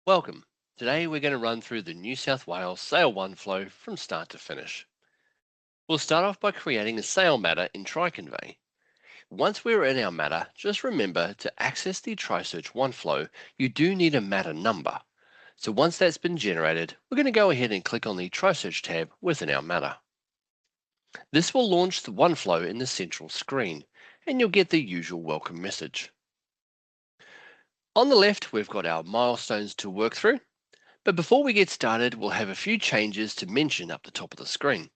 Welcome. Today we're going to run through the New South Wales Sale 1 flow from start to finish. We'll start off by creating a sale matter in triConvey. Once we're in our matter, just remember to access the TriSearch 1 flow, you do need a matter number. So once that's been generated, we're going to go ahead and click on the TriSearch tab within our matter. This will launch the 1 flow in the central screen, and you'll get the usual welcome message. On the left, we've got our milestones to work through. But before we get started, we'll have a few changes to mention up the top of the screen.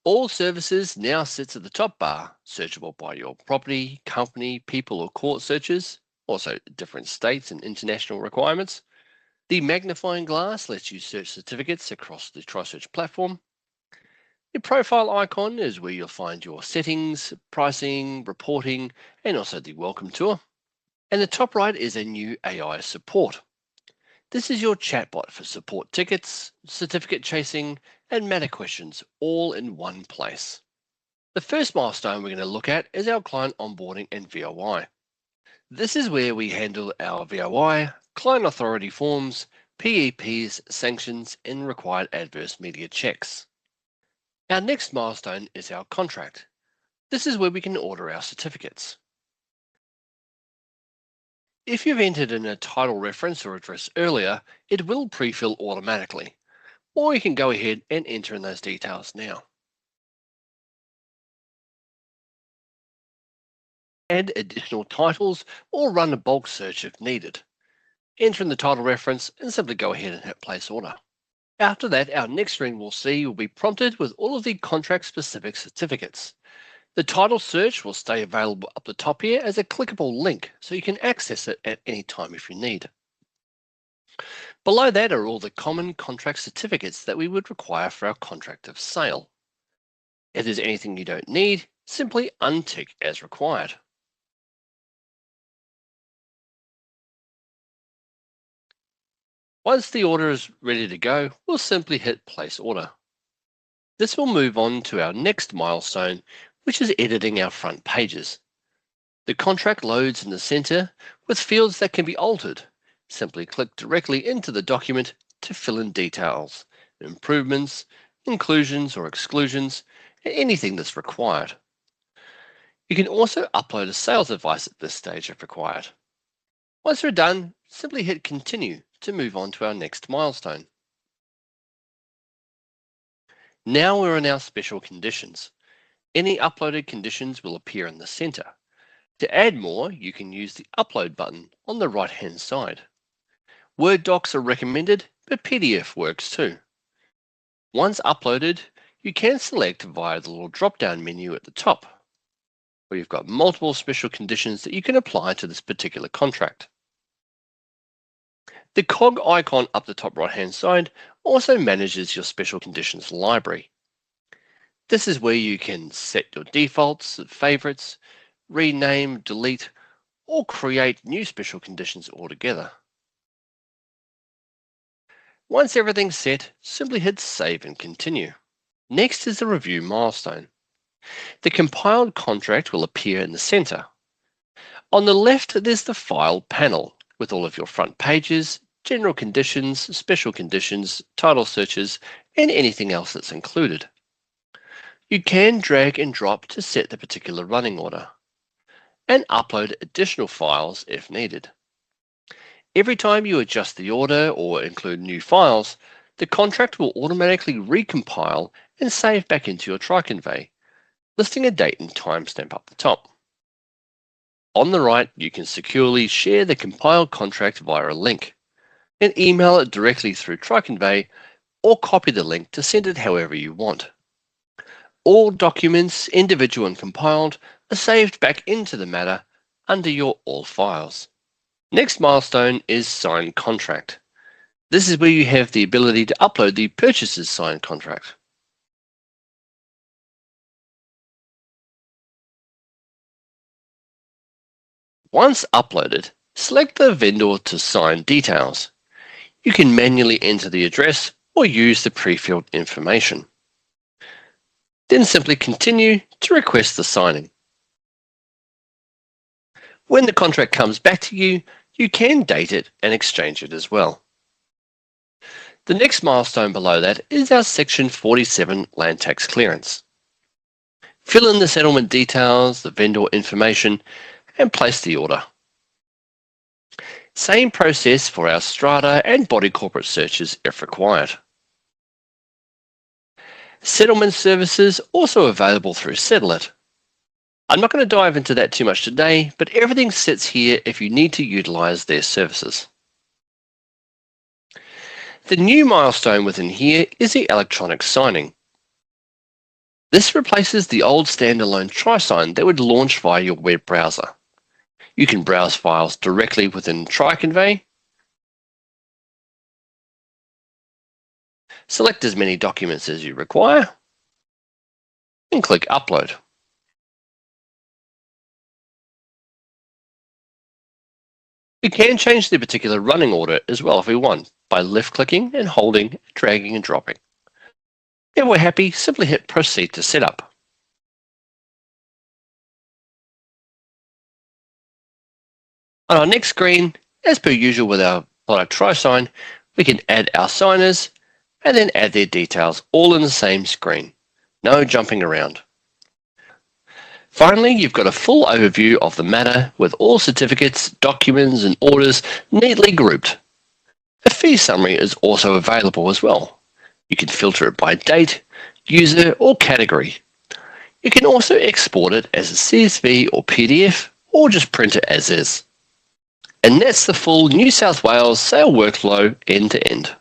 All services now sits at the top bar, searchable by your property, company, people or court searches, also different states and international requirements. The magnifying glass lets you search certificates across the TriSearch platform. The profile icon is where you'll find your settings, pricing, reporting, and also the welcome tour. And the top right is a new AI support. This is your chatbot for support tickets, certificate chasing, and matter questions all in one place. The first milestone we're going to look at is our client onboarding and VOI. This is where we handle our VOI, client authority forms, PEPs, sanctions, and required adverse media checks. Our next milestone is our contract. This is where we can order our certificates. If you've entered in a title reference or address earlier, it will pre-fill automatically, or you can go ahead and enter in those details now. Add additional titles or run a bulk search if needed. Enter in the title reference and simply go ahead and hit place order. After that, our next screen we'll see will be prompted with all of the contract-specific certificates. The title search will stay available up the top here as a clickable link, so you can access it at any time if you need. Below that are all the common contract certificates that we would require for our contract of sale. If there's anything you don't need, simply untick as required. Once the order is ready to go, we'll simply hit place order. This will move on to our next milestone, which is editing our front pages. The contract loads in the center with fields that can be altered. Simply click directly into the document to fill in details, improvements, inclusions or exclusions, and anything that's required. You can also upload a sales advice at this stage if required. Once we're done, simply hit continue to move on to our next milestone. Now we're in our special conditions. Any uploaded conditions will appear in the center. To add more, you can use the upload button on the right-hand side. Word docs are recommended, but PDF works too. Once uploaded, you can select via the little drop-down menu at the top, where you've got multiple special conditions that you can apply to this particular contract. The cog icon up the top right-hand side also manages your special conditions library. This is where you can set your defaults, favorites, rename, delete, or create new special conditions altogether. Once everything's set, simply hit save and continue. Next is the review milestone. The compiled contract will appear in the center. On the left, there's the file panel with all of your front pages, general conditions, special conditions, title searches, and anything else that's included. You can drag and drop to set the particular running order and upload additional files if needed. Every time you adjust the order or include new files, the contract will automatically recompile and save back into your triConvey, listing a date and timestamp up the top. On the right, you can securely share the compiled contract via a link and email it directly through triConvey or copy the link to send it however you want. All documents, individual and compiled, are saved back into the matter under your All Files. Next milestone is Sign Contract. This is where you have the ability to upload the purchaser's signed contract. Once uploaded, select the vendor to sign details. You can manually enter the address or use the pre-filled information. Then simply continue to request the signing. When the contract comes back to you, You can date it and exchange it as well. The next milestone below that is our Section 47 land tax clearance. Fill in the settlement details, the vendor information, and place the order. Same process for our strata and body corporate searches if required. Settlement services also available through Settle.it. I'm not going to dive into that too much today, but everything sits here if you need to utilize their services. The new milestone within here is the electronic signing. This replaces the old standalone trisign that would launch via your web browser. You can browse files directly within triConvey, select as many documents as you require, and click Upload. We can change the particular running order as well if we want, by left-clicking and holding, dragging and dropping. If we're happy, simply hit Proceed to set up. On our next screen, as per usual with our product trisign, we can add our signers and then add their details all in the same screen. No jumping around. Finally, you've got a full overview of the matter with all certificates, documents and orders neatly grouped. A fee summary is also available as well. You can filter it by date, user or category. You can also export it as a CSV or PDF or just print it as is. And that's the full New South Wales sale workflow end to end.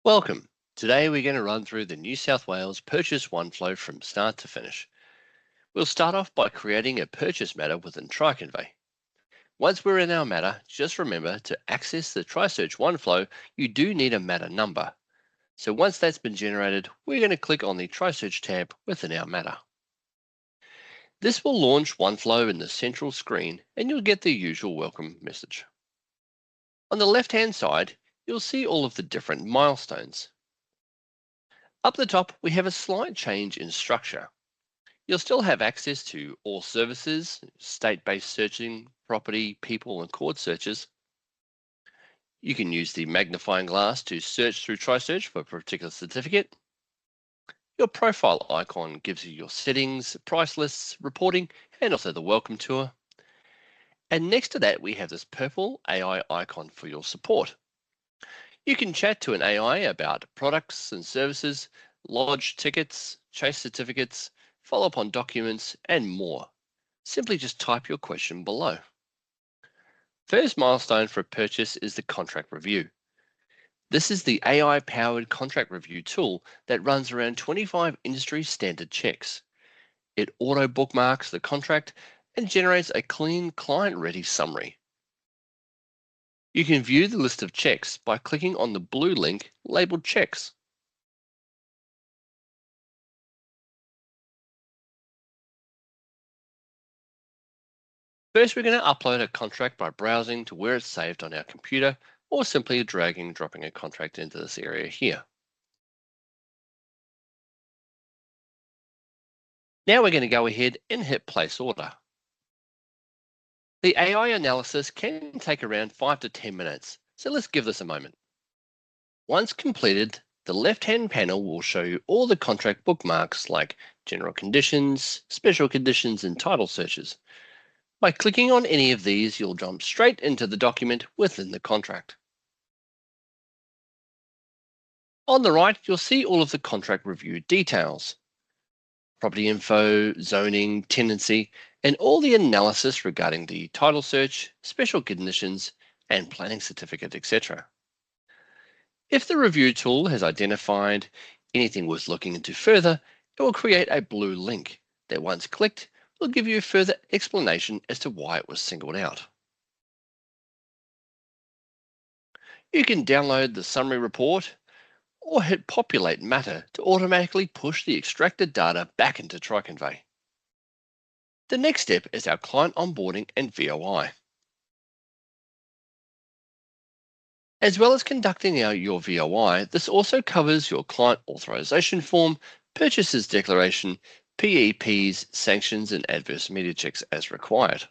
Welcome. Today we're going to run through the New South Wales purchase one flow from start to finish. We'll start off by creating a purchase matter within triConvey. Once we're in our matter, just remember to access the TriSearch one flow, you do need a matter number. So once that's been generated, we're going to click on the TriSearch tab within our matter. This will launch OneFlow in the central screen and you'll get the usual welcome message. On the left-hand side, you'll see all of the different milestones. Up the top, we have a slight change in structure. You'll still have access to all services, state-based searching, property, people and court searches. You can use the magnifying glass to search through TriSearch for a particular certificate. Your profile icon gives you your settings, price lists, reporting, and also the welcome tour. And next to that, we have this purple AI icon for your support. You can chat to an AI about products and services, lodge tickets, chase certificates, follow up on documents, and more. Simply just type your question below. First milestone for a purchase is the contract review. This is the AI-powered contract review tool that runs around 25 industry standard checks. It auto bookmarks the contract and generates a clean client-ready summary. You can view the list of checks by clicking on the blue link labeled Checks. First, we're going to upload a contract by browsing to where it's saved on our computer or simply dragging and dropping a contract into this area here. Now we're going to go ahead and hit Place Order. The AI analysis can take around 5 to 10 minutes, so let's give this a moment. Once completed, the left-hand panel will show you all the contract bookmarks like general conditions, special conditions, and title searches. By clicking on any of these, you'll jump straight into the document within the contract. On the right, you'll see all of the contract review details. Property info, zoning, tenancy, and all the analysis regarding the title search, special conditions, and planning certificate, etc. If the review tool has identified anything worth looking into further, it will create a blue link that once clicked will give you a further explanation as to why it was singled out. You can download the summary report or hit Populate Matter to automatically push the extracted data back into triConvey. The next step is our client onboarding and VOI. As well as conducting your VOI, this also covers your client authorization form, purchases declaration, PEPs, sanctions, and adverse media checks as required.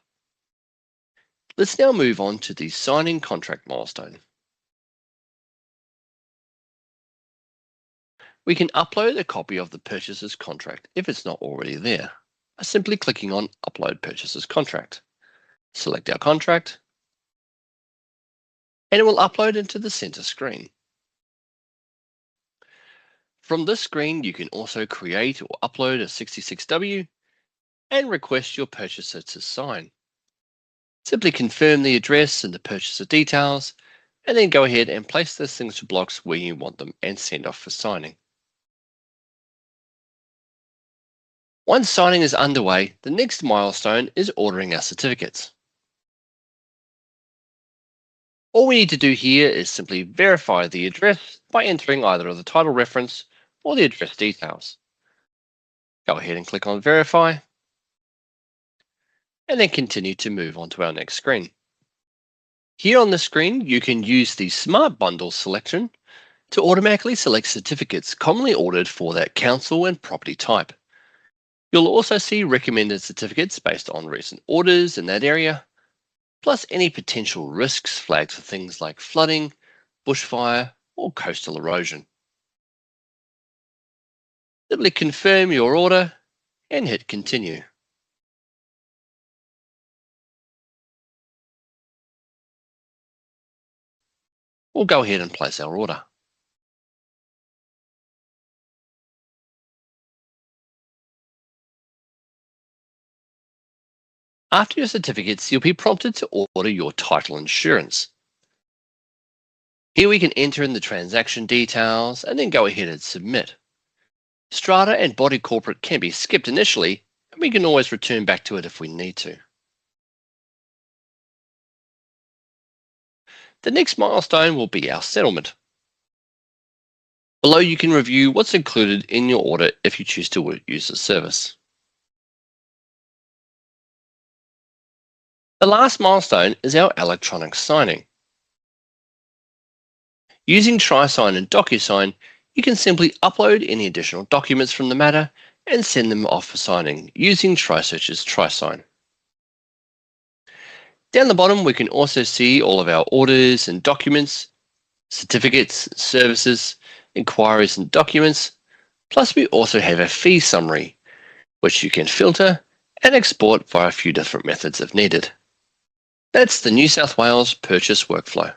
Let's now move on to the signing contract milestone. We can upload a copy of the purchaser's contract if it's not already there, by simply clicking on Upload Purchaser's Contract. Select our contract, and it will upload into the center screen. From this screen, you can also create or upload a 66W and request your purchaser to sign. Simply confirm the address and the purchaser details, and then go ahead and place the signature blocks where you want them and send off for signing. Once signing is underway, the next milestone is ordering our certificates. All we need to do here is simply verify the address by entering either the title reference or the address details. Go ahead and click on Verify, and then continue to move on to our next screen. Here on the screen, you can use the Smart Bundle selection to automatically select certificates commonly ordered for that council and property type. You'll also see recommended certificates based on recent orders in that area, plus any potential risks flagged for things like flooding, bushfire, or coastal erosion. Simply confirm your order and hit Continue. We'll go ahead and place our order. After your certificates, you'll be prompted to order your title insurance. Here we can enter in the transaction details and then go ahead and submit. Strata and body corporate can be skipped initially, and we can always return back to it if we need to. The next milestone will be our settlement. Below, you can review what's included in your order if you choose to use the service. The last milestone is our electronic signing. Using triSign and DocuSign, you can simply upload any additional documents from the matter and send them off for signing using TriSearch's triSign. Down the bottom, we can also see all of our orders and documents, certificates, services, inquiries and documents, plus we also have a fee summary, which you can filter and export via a few different methods if needed. That's the New South Wales purchase workflow.